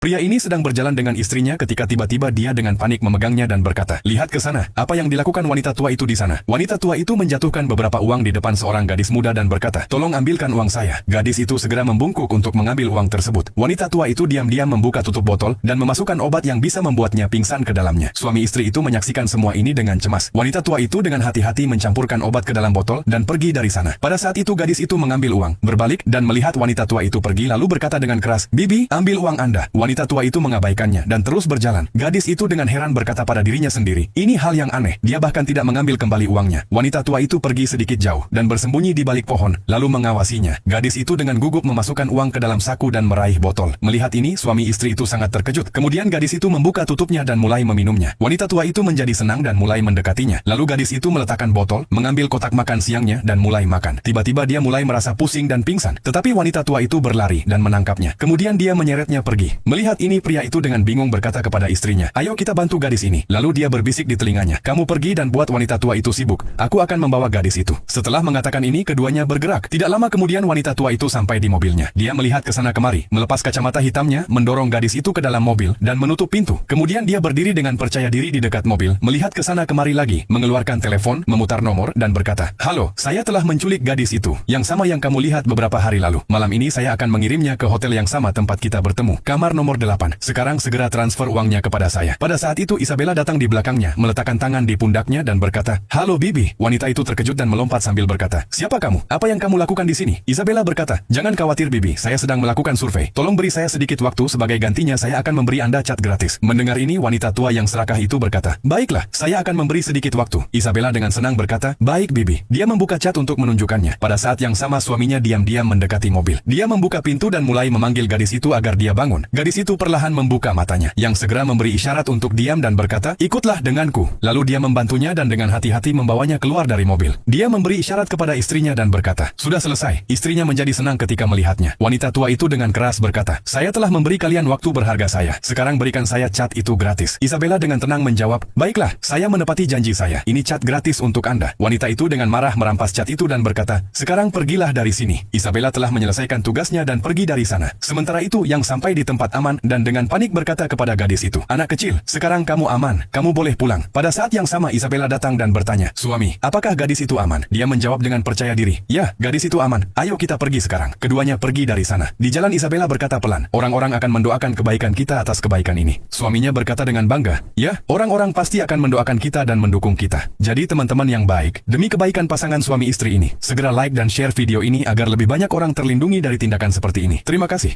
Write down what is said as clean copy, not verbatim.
Pria ini sedang berjalan dengan istrinya ketika tiba-tiba dia dengan panik memegangnya dan berkata, "Lihat ke sana, apa yang dilakukan wanita tua itu di sana?" Wanita tua itu menjatuhkan beberapa uang di depan seorang gadis muda dan berkata, "Tolong ambilkan uang saya." Gadis itu segera membungkuk untuk mengambil uang tersebut. Wanita tua itu diam-diam membuka tutup botol dan memasukkan obat yang bisa membuatnya pingsan ke dalamnya. Suami istri itu menyaksikan semua ini dengan cemas. Wanita tua itu dengan hati-hati mencampurkan obat ke dalam botol dan pergi dari sana. Pada saat itu gadis itu mengambil uang, berbalik dan melihat wanita tua itu pergi lalu berkata dengan keras, "Bibi, ambil uang Anda." Wanita tua itu mengabaikannya dan terus berjalan. Gadis itu dengan heran berkata pada dirinya sendiri, "Ini hal yang aneh." Dia bahkan tidak mengambil kembali uangnya. Wanita tua itu pergi sedikit jauh dan bersembunyi di balik pohon, lalu mengawasinya. Gadis itu dengan gugup memasukkan uang ke dalam saku dan meraih botol. Melihat ini, suami istri itu sangat terkejut. Kemudian gadis itu membuka tutupnya dan mulai meminumnya. Wanita tua itu menjadi senang dan mulai mendekatinya. Lalu gadis itu meletakkan botol, mengambil kotak makan siangnya dan mulai makan. Tiba-tiba dia mulai merasa pusing dan pingsan. Tetapi wanita tua itu berlari dan menangkapnya. Kemudian dia menyeretnya pergi. Melihat ini, pria itu dengan bingung berkata kepada istrinya, "Ayo kita bantu gadis ini." Lalu dia berbisik di telinganya, "Kamu pergi dan buat wanita tua itu sibuk. Aku akan membawa gadis itu." Setelah mengatakan ini, keduanya bergerak. Tidak lama kemudian wanita tua itu sampai di mobilnya. Dia melihat ke sana kemari, melepas kacamata hitamnya, mendorong gadis itu ke dalam mobil dan menutup pintu. Kemudian dia berdiri dengan percaya diri di dekat mobil, melihat ke sana kemari lagi, mengeluarkan telepon, memutar nomor dan berkata, "Halo, saya telah menculik gadis itu, yang sama yang kamu lihat beberapa hari lalu. Malam ini saya akan mengirimnya ke hotel yang sama tempat kita bertemu, kamar nomor 8. Sekarang segera transfer uangnya kepada saya." Pada saat itu Isabella datang di belakangnya, meletakkan tangan di pundaknya dan berkata, "Halo Bibi." Wanita itu terkejut dan melompat sambil berkata, "Siapa kamu? Apa yang kamu lakukan di sini?" Isabella berkata, "Jangan khawatir Bibi, saya sedang melakukan survei. Tolong beri saya sedikit waktu, sebagai gantinya saya akan memberi Anda cat gratis." Mendengar ini, wanita tua yang serakah itu berkata, "Baiklah, saya akan memberi sedikit waktu." Isabella dengan senang berkata, "Baik Bibi." Dia membuka cat untuk menunjukkannya. Pada saat yang sama suaminya diam-diam mendekati mobil. Dia membuka pintu dan mulai memanggil gadis itu agar dia bangun. Gadis itu perlahan membuka matanya, yang segera memberi isyarat untuk diam dan berkata, "Ikutlah denganku." Lalu dia membantunya dan dengan hati-hati membawanya keluar dari mobil. Dia memberi isyarat kepada istrinya dan berkata, "Sudah selesai." Istrinya menjadi senang ketika melihatnya. Wanita tua itu dengan keras berkata, "Saya telah memberi kalian waktu berharga saya. Sekarang berikan saya cat itu gratis." Isabella dengan tenang menjawab, "Baiklah, saya menepati janji saya. Ini cat gratis untuk Anda." Wanita itu dengan marah merampas cat itu dan berkata, "Sekarang pergilah dari sini." Isabella telah menyelesaikan tugasnya dan pergi dari sana. Sementara itu yang sampai di tempat aman dan dengan panik berkata kepada gadis itu, "Anak kecil, sekarang kamu aman. Kamu boleh pulang." Pada saat yang sama Isabella datang dan bertanya, "Suami, apakah gadis itu aman?" Dia menjawab dengan percaya diri, "Ya, gadis itu aman. Ayo kita pergi sekarang." Keduanya pergi dari sana. Di jalan Isabella berkata pelan, "Orang-orang akan mendoakan kebaikan kita atas kebaikan ini." Suaminya berkata dengan bangga, "Ya, orang-orang pasti akan mendoakan kita dan mendukung kita." Jadi teman-teman yang baik, demi kebaikan pasangan suami istri ini, segera like dan share video ini agar lebih banyak orang terlindungi dari tindakan seperti ini. Terima kasih.